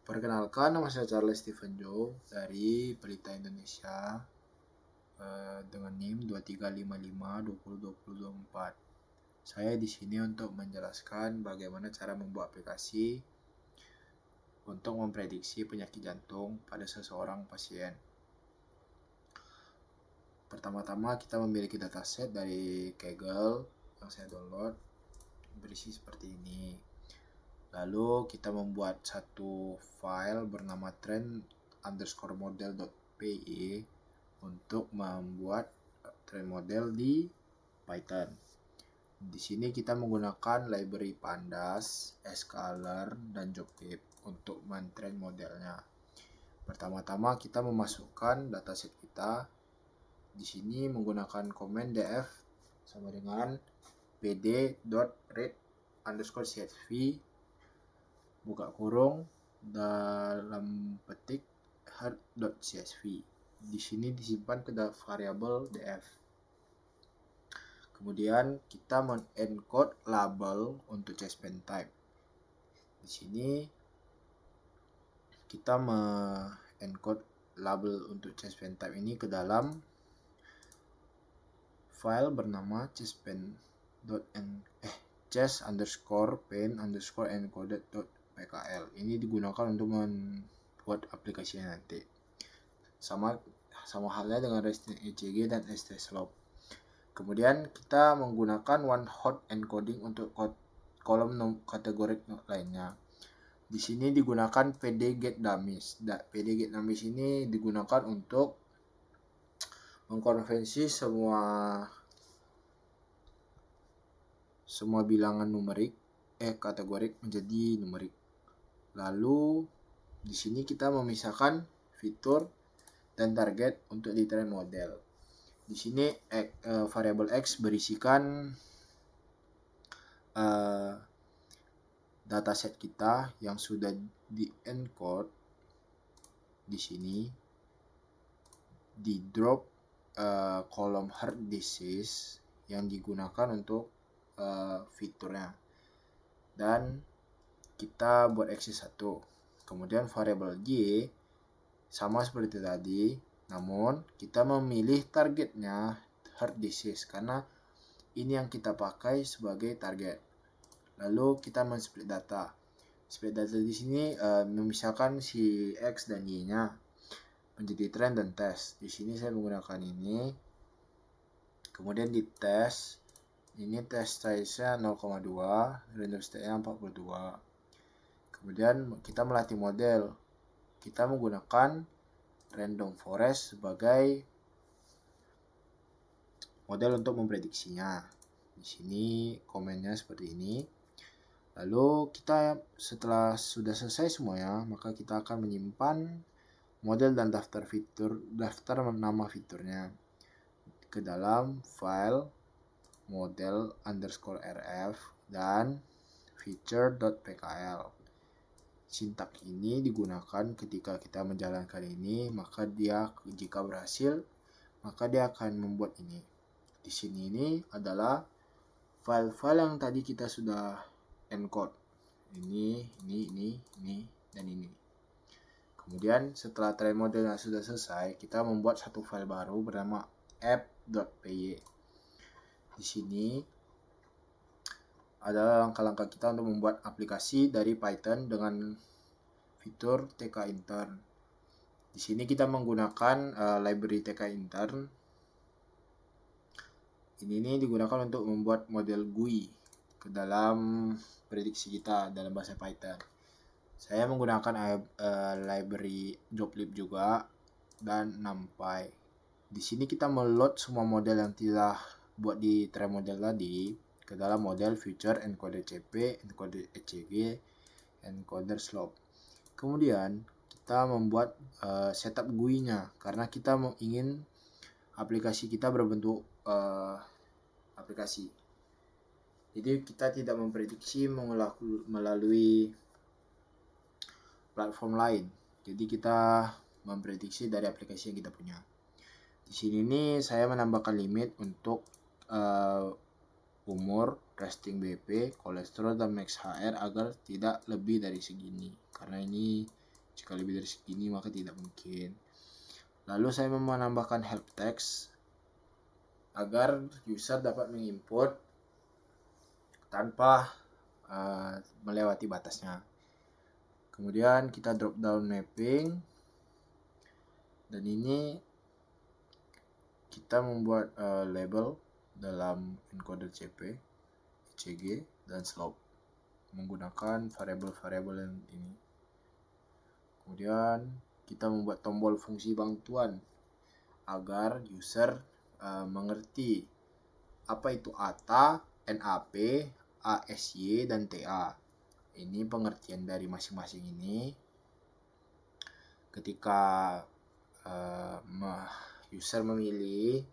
Perkenalkan, nama saya Charles Stephen Joe dari Pelita Indonesia dengan NIM 2355202024. Saya di sini untuk menjelaskan bagaimana cara membuat aplikasi untuk memprediksi penyakit jantung pada seseorang pasien. Pertama-tama kita memiliki dataset dari Kaggle yang saya download, berisi seperti ini. Lalu kita membuat satu file bernama trend_model.py untuk membuat trend model di Python. Di sini kita menggunakan library Pandas, Scalar, dan Jobtip untuk men-train modelnya. Pertama-tama kita memasukkan dataset kita. Di sini menggunakan command df sama dengan pd.read_csv buka kurung dalam petik heart.csv. Di sini disimpan ke variabel df. Kemudian kita men-encode label untuk chestband type. Di sini kita me-encode label untuk chestband type ini ke dalam file bernama chest_pen_encoded.pkl. Ini digunakan untuk membuat aplikasinya nanti. Sama halnya dengan REST-ECG dan ST-Slope. Kemudian kita menggunakan one hot encoding untuk kolom kategori lainnya. Di sini digunakan pd_get_dummies. pd_get_dummies ini digunakan untuk mengkonversi semua bilangan numerik kategorik menjadi numerik. Lalu di sini kita memisahkan fitur dan target untuk di train model. Di sini variabel x berisikan dataset kita yang sudah di-encode. Di sini di drop kolom heart disease yang digunakan untuk fiturnya, dan kita buat axis 1. Kemudian variabel y sama seperti tadi, namun kita memilih targetnya heart disease karena ini yang kita pakai sebagai target. Lalu kita men-split data. Split data di sini memisahkan si x dan y-nya menjadi trend dan test. Di sini saya menggunakan ini. Kemudian di test, ini test size-nya 0,2, random state-nya 42. Kemudian kita melatih model. Kita menggunakan random forest sebagai model untuk memprediksinya. Di sini komennya seperti ini. Lalu kita setelah sudah selesai semuanya, maka kita akan menyimpan model dan daftar nama fiturnya ke dalam file model_rf dan feature.pkl. Sintak ini digunakan ketika kita menjalankan ini, maka jika berhasil, maka dia akan membuat ini. Di sini ini adalah file-file yang tadi kita sudah encode. Ini, dan ini. Kemudian setelah train modelnya sudah selesai, kita membuat satu file baru bernama app.py. Di sini adalah langkah-langkah kita untuk membuat aplikasi dari Python dengan fitur TK intern. Di sini kita menggunakan library TK intern. Ini digunakan untuk membuat model GUI ke dalam prediksi kita dalam bahasa Python. Saya menggunakan library Joblib juga dan NumPy. Di sini kita meload semua model yang telah buat di train model tadi ke dalam model future encoder CP, encoder ECG, encoder slope. Kemudian kita membuat setup GUI-nya karena kita ingin aplikasi kita berbentuk aplikasi. Jadi kita tidak memprediksi melalui platform lain. Jadi kita memprediksi dari aplikasi yang kita punya. Di sini nih saya menambahkan limit untuk umur, resting BP, kolesterol, dan max HR agar tidak lebih dari segini. Karena ini Jika lebih dari segini maka tidak mungkin. Lalu saya menambahkan help text agar user dapat menginput tanpa melewati batasnya. Kemudian kita drop down mapping, dan ini kita membuat label dalam encoder CP, ECG, dan slope menggunakan variabel-variabel yang ini. Kemudian kita membuat tombol fungsi bantuan agar user mengerti apa itu ATA, NAP, ASY, dan TA. Ini pengertian dari masing-masing ini. Ketika user memilih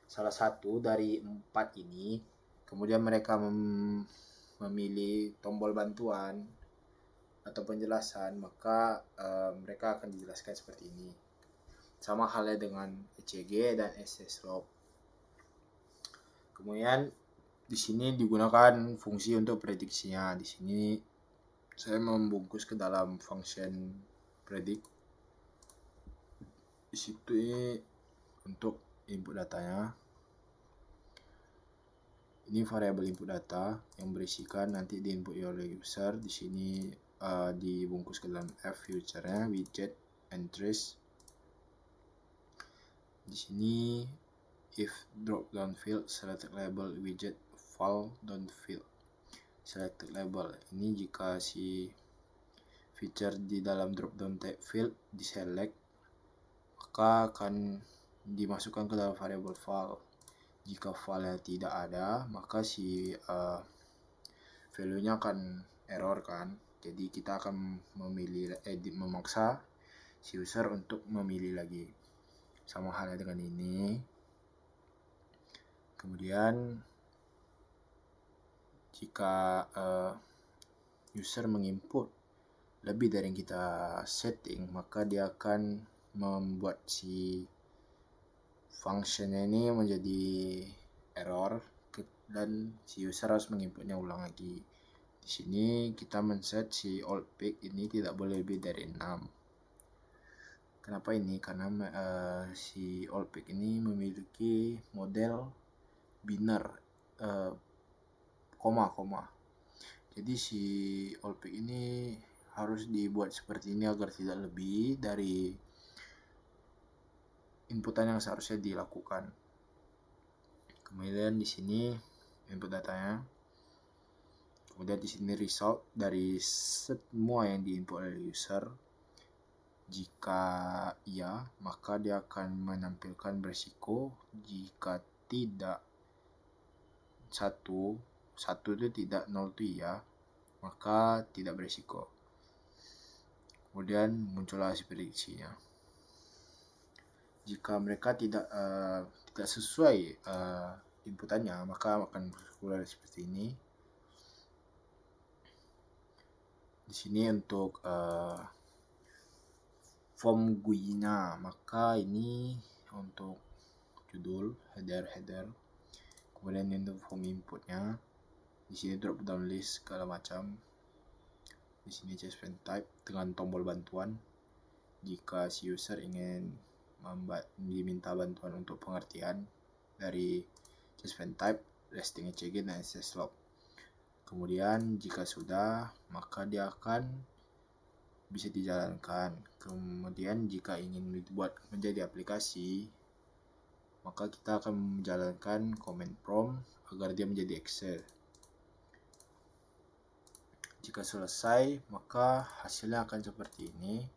salah satu dari 4 ini, kemudian mereka memilih tombol bantuan atau penjelasan, maka mereka akan dijelaskan seperti ini. Sama halnya dengan ECG dan SS slope. Kemudian di sini digunakan fungsi untuk prediksinya. Di sini saya membungkus ke dalam function predict. Di situ ini untuk input datanya. Ini variabel input data yang berisikan nanti di input oleh user. Di sini dibungkus ke dalam F future-nya, widget, entries. Di sini if drop down field selected label widget fall down field selected label. Ini jika si feature di dalam drop down field diselect, maka akan dimasukkan ke dalam variabel file. Jika file tidak ada, maka si value-nya akan error kan. Jadi kita akan memaksa si user untuk memilih lagi. Sama halnya dengan ini. Kemudian jika user menginput lebih dari yang kita setting, maka dia akan membuat si function ini menjadi error dan si user harus menginputnya ulang lagi. Di sini kita men-set si old pick ini tidak boleh lebih dari 6. Kenapa ini? Karena si old pick ini memiliki model biner koma. Jadi si old pick ini harus dibuat seperti ini agar tidak lebih dari inputan yang seharusnya dilakukan. Kemudian di sini input datanya. Kemudian di sini result dari semua yang diinput oleh user. Jika iya, maka dia akan menampilkan beresiko. Jika tidak, satu itu tidak, 0 itu iya, maka tidak beresiko. Kemudian muncullah hasil prediksinya. Jika mereka tidak sesuai inputannya, maka akan keluar seperti ini. Di sini untuk form GUI-nya, maka ini untuk judul, header. Kemudian untuk form inputnya, di sini drop down list segala macam. Di sini CSV type dengan tombol bantuan. Jika si user ingin diminta bantuan untuk pengertian dari CSV type, resting ECG, dan SS slope. Kemudian jika sudah, maka dia akan bisa dijalankan. Kemudian jika ingin dibuat menjadi aplikasi, maka kita akan menjalankan command prompt agar dia menjadi Excel. Jika selesai, maka hasilnya akan seperti ini.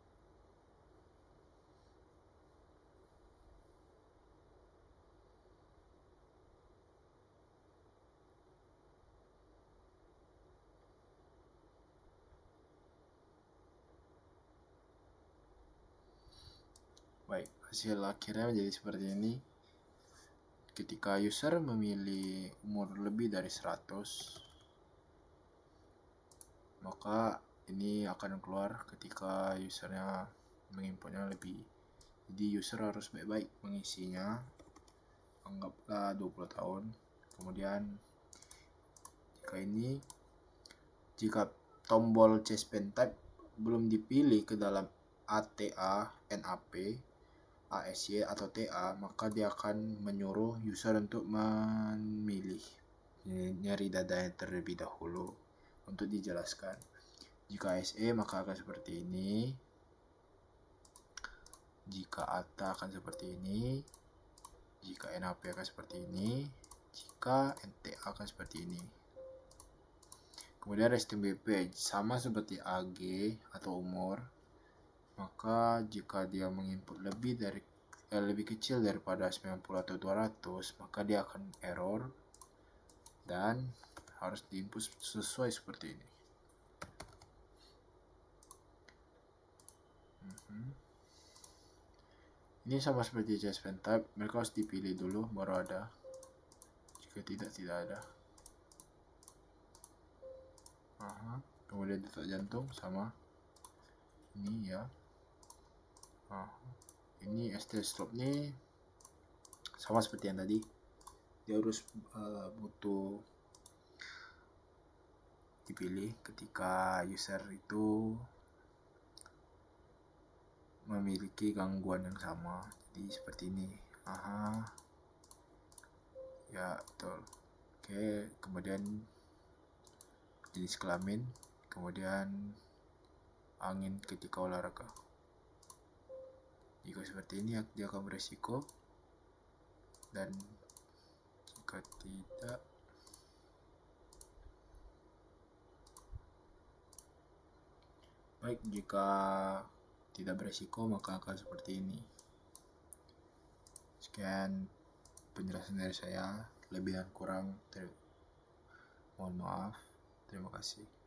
Baik, hasil akhirnya menjadi seperti ini. Ketika user memilih umur lebih dari 100, maka ini akan keluar ketika usernya menginputnya lebih. Jadi user harus baik-baik mengisinya. Anggaplah 20 tahun. Kemudian jika tombol CSV type belum dipilih ke dalam ATA, NAP, ASY atau TA, maka dia akan menyuruh user untuk memilih, nyari datanya terlebih dahulu untuk dijelaskan. Jika ASE maka akan seperti ini, jika ATA akan seperti ini, jika NAP akan seperti ini, jika NTA akan seperti ini. Kemudian resting BP sama seperti AG atau umur, maka jika dia menginput lebih kecil daripada 90 atau 200, maka dia akan error dan harus diinput sesuai seperti ini. Ini sama seperti JSPen type, mereka harus dipilih dulu baru ada. Jika tidak ada. Kemudian detak jantung sama ini ya. Ini ST slope nih sama seperti yang tadi, dia harus butuh dipilih ketika user itu memiliki gangguan yang sama. Jadi seperti ini. Ya betul. Oke, kemudian jenis kelamin, kemudian angin ketika olahraga. Jika seperti ini dia akan beresiko, dan jika tidak baik, jika tidak beresiko maka akan seperti ini. Sekian penjelasan dari saya, lebih dan kurang mohon maaf. Terima kasih.